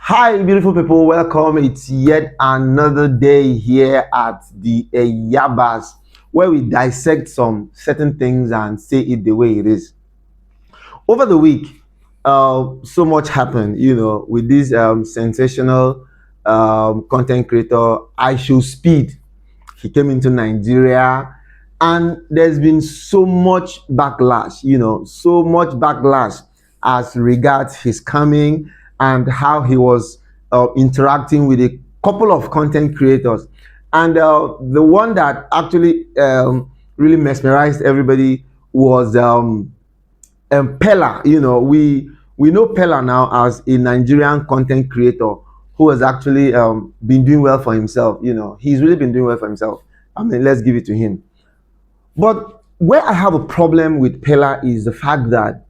Hi, beautiful people. Welcome. It's yet another day here at the Yabas, where we dissect some certain things and say it the way it is. Over the week, so much happened, with this sensational content creator, IShowSpeed. He came into Nigeria, and there's been so much backlash, so much backlash as regards his coming and how he was interacting with a couple of content creators. And the one that actually really mesmerized everybody was Pella. We know Pella now as a Nigerian content creator who has actually been doing well for himself. He's really been doing well for himself. I mean, let's give it to him. But where I have a problem with Pella is the fact that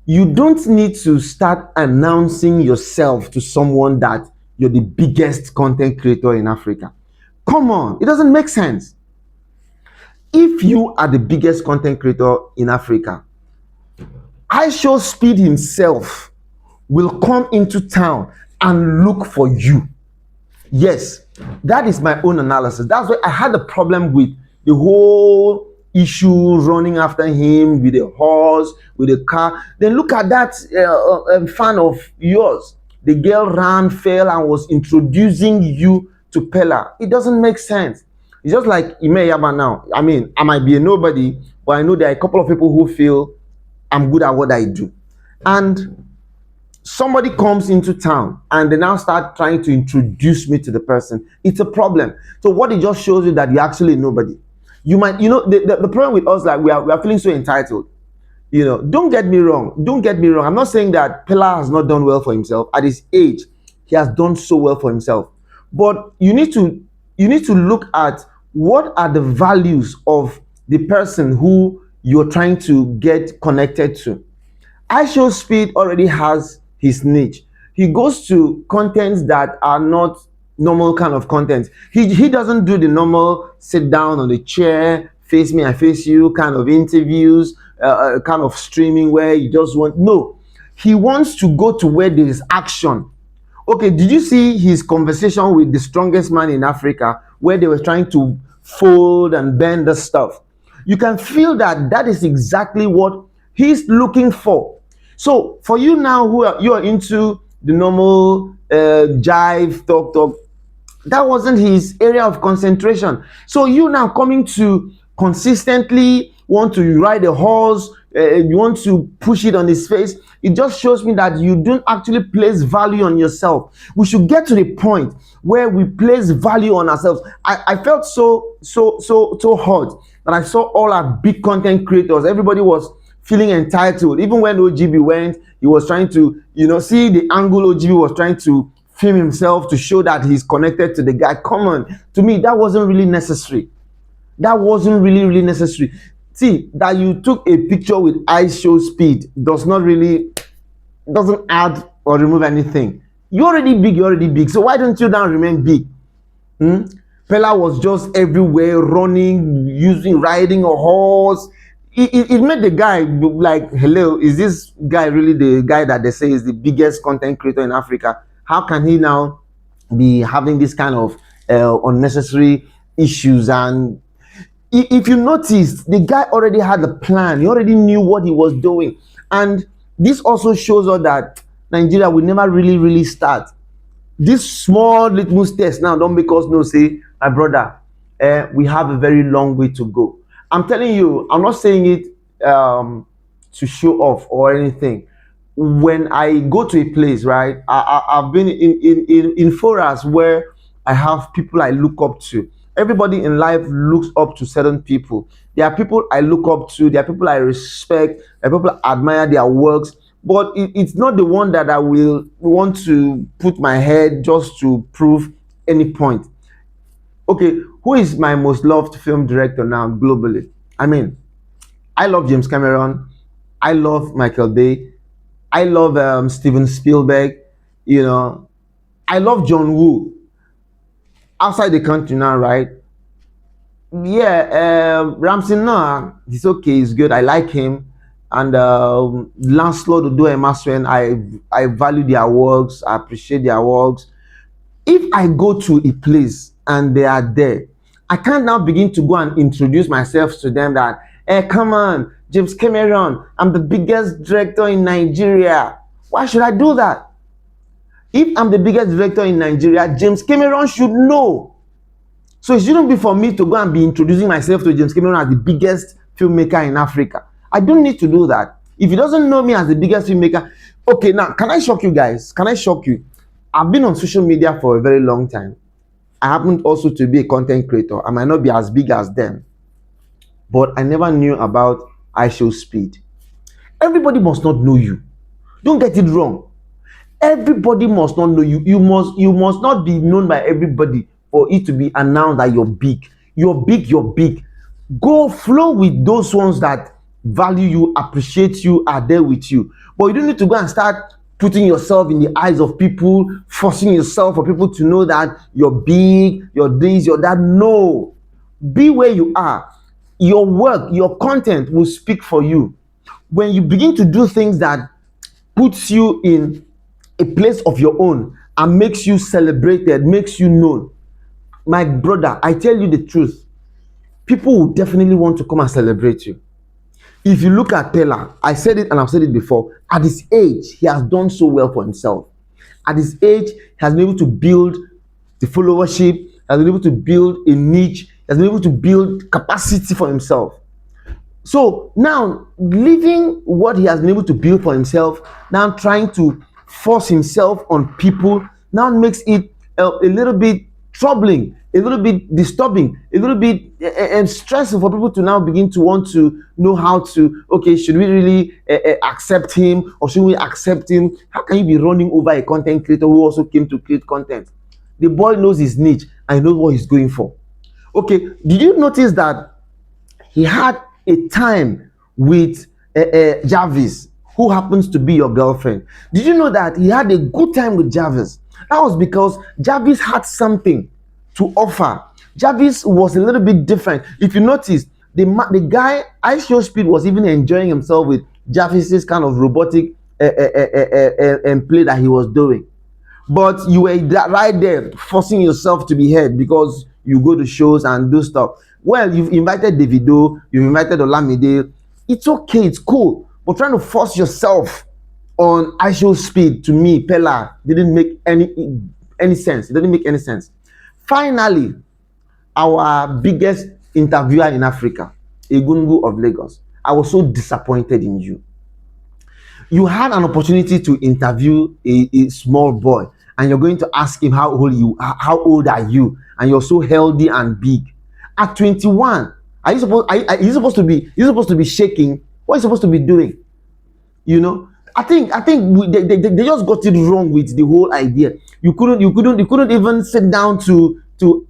you don't need to start announcing yourself to someone that you're the biggest content creator in Africa. Come on, it doesn't make sense. If you are the biggest content creator in Africa, IShowSpeed himself will come into town and look for you. Yes, that is my own analysis. That's why I had a problem with the whole issue running after him with a horse, with a car. Then look at that fan of yours. The girl ran, fell, and was introducing you to Pella. It doesn't make sense. It's just like Ime Yaba now. I mean, I might be a nobody, but I know there are a couple of people who feel I'm good at what I do. And somebody comes into town and they now start trying to introduce me to the person. It's a problem. So what it just shows you that you're actually nobody. You might, the problem with us, like we are feeling so entitled. Don't get me wrong. Don't get me wrong. I'm not saying that Pella has not done well for himself. At his age, he has done so well for himself. But you need to look at what are the values of the person who you're trying to get connected to. IShowSpeed already has his niche. He goes to contents that are not normal kind of content. He doesn't do the normal sit down on the chair, face me, I face you kind of interviews, kind of streaming where you just want. No, he wants to go to where there is action. Okay, did you see his conversation with the strongest man in Africa where they were trying to fold and bend the stuff? You can feel that that is exactly what he's looking for. So for you now you are into the normal jive talk, that wasn't his area of concentration. So you now coming to consistently want to ride a horse, you want to push it on his face. It just shows me that you don't actually place value on yourself. We should get to the point where we place value on ourselves. I felt so hot that I saw all our big content creators. Everybody was feeling entitled. Even when OGB went, he was trying to, see the angle OGB was trying to film himself to show that he's connected to the guy. Come on. To me, that wasn't really necessary. That wasn't really necessary. See, that you took a picture with IShowSpeed doesn't add or remove anything. You're already big. So why don't you now remain big? Pella was just everywhere, running, riding a horse. It made the guy like, hello, is this guy really the guy that they say is the biggest content creator in Africa? How can he now be having this kind of unnecessary issues? And if you noticed, the guy already had a plan. He already knew what he was doing. And this also shows us that Nigeria will never really start. This small litmus test now don't make us know, say, my brother, we have a very long way to go. I'm telling you, I'm not saying it to show off or anything. When I go to a place, right, I've been in forums where I have people I look up to. Everybody in life looks up to certain people. There are people I look up to. There are people I respect. There are people I admire their works. But it's not the one that I will want to put my head just to prove any point. Okay, who is my most loved film director now globally? I mean, I love James Cameron. I love Michael Bay. I love Steven Spielberg. I love John Woo. Outside the country now, right? Yeah, Ramsey Noah, he's okay, he's good. I like him. and Lancelot Odo Emerson. I value their works, I appreciate their works. If I go to a place and they are there, I can't now begin to go and introduce myself to them that, hey, come on, James Cameron, I'm the biggest director in Nigeria. Why should I do that? If I'm the biggest director in Nigeria, James Cameron should know. So it shouldn't be for me to go and be introducing myself to James Cameron as the biggest filmmaker in Africa. I don't need to do that. If he doesn't know me as the biggest filmmaker, okay, now, can I shock you guys? Can I shock you? I've been on social media for a very long time. I happen also to be a content creator. I might not be as big as them, but I never knew about IShowSpeed. Everybody must not know you. Don't get it wrong. Everybody must not know you. You must not be known by everybody for it to be announced that you're big. You're big, you're big. Go flow with those ones that value you, appreciate you, are there with you. But you don't need to go and start putting yourself in the eyes of people, forcing yourself for people to know that you're big, you're this, you're that. No. Be where you are. Your work, your content will speak for you. When you begin to do things that puts you in a place of your own and makes you celebrated, makes you known, my brother, I tell you the truth, people will definitely want to come and celebrate you. If you look at Taylor, I said it and I've said it before, at his age, he has done so well for himself. At his age, he has been able to build the followership, he has been able to build a niche, he has been able to build capacity for himself. So now, leaving what he has been able to build for himself, now trying to force himself on people, now makes it a little bit troubling, a little bit disturbing, a little bit stressful for people to now begin to want to know how to, okay, should we really accept him or should we accept him? How can you be running over a content creator who also came to create content? The boy knows his niche and he knows what he's going for. Okay, did you notice that he had a time with Jarvis, who happens to be your girlfriend? Did you know that he had a good time with Jarvis? That was because Jarvis had something to offer. Jarvis was a little bit different. If you notice, the guy, IShowSpeed, was even enjoying himself with Jarvis's kind of robotic play that he was doing. But you were right there forcing yourself to be heard because you go to shows and do stuff. Well, you've invited Davido, you've invited Olamide. It's okay, it's cool. But trying to force yourself on IShowSpeed, to me, Pella, didn't make any sense. It didn't make any sense. Finally, our biggest interviewer in Africa, Egungu of Lagos. I was so disappointed in you. You had an opportunity to interview a small boy, and you're going to ask him how old are you, and you're so healthy and big. At 21, are you supposed to be shaking? What are you supposed to be doing? You know, I think they just got it wrong with the whole idea. You couldn't even sit down to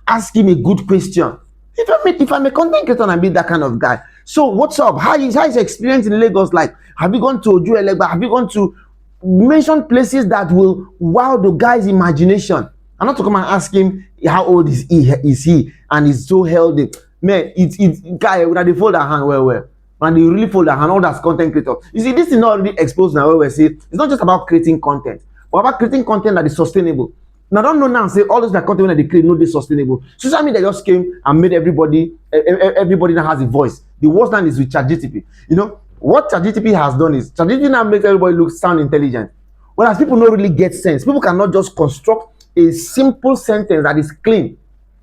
ask him a good question. If I'm a content creator and I be that kind of guy, so what's up? How is your experience in Lagos like? Have you gone to Oju Elegba? Have you gone to mention places that will wow the guy's imagination? I'm not to come and ask him how old is he and he's so healthy. Man, it's guy when they fold their hand well. When they really fold their hand, all that's content creator. You see, this is not really exposed now where we say it's not just about creating content, but about creating content that is sustainable. Now, don't know now say all this that content that they create no be sustainable. Social media just came and made everybody that has a voice. The worst one is with ChatGPT. You know what ChatGPT has done is ChatGPT now makes everybody look sound intelligent, whereas people don't really get sense. People cannot just construct a simple sentence that is clean.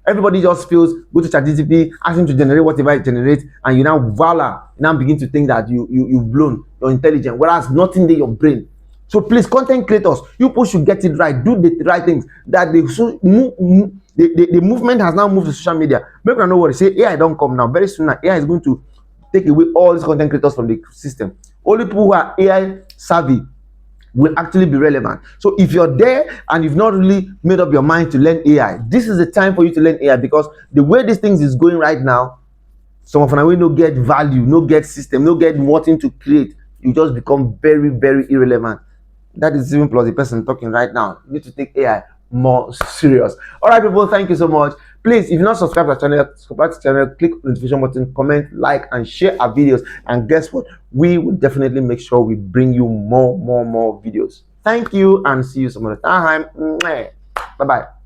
Everybody just feels go to ChatGPT, ask him to generate whatever it generates, and you now voila, you now begin to think that you've blown, you're intelligent, whereas nothing in your brain. So please, content creators, you people should get it right, do the right things. That the movement has now moved to social media. Make no worry, say AI don't come now. Very soon now, AI is going to take away all these content creators from the system. Only people who are AI savvy will actually be relevant. So if you're there and you've not really made up your mind to learn AI, this is the time for you to learn AI, because the way these things is going right now, some of them will no get value, no get system, no get wanting to create. You just become very, very irrelevant. That is even plus the person talking right now. You need to take AI more serious. All right, people, thank you so much. Please, if you're not subscribed to the channel, subscribe to the channel, click on the notification button, comment, like, and share our videos. And guess what? We will definitely make sure we bring you more videos. Thank you, and see you some other time. Bye bye.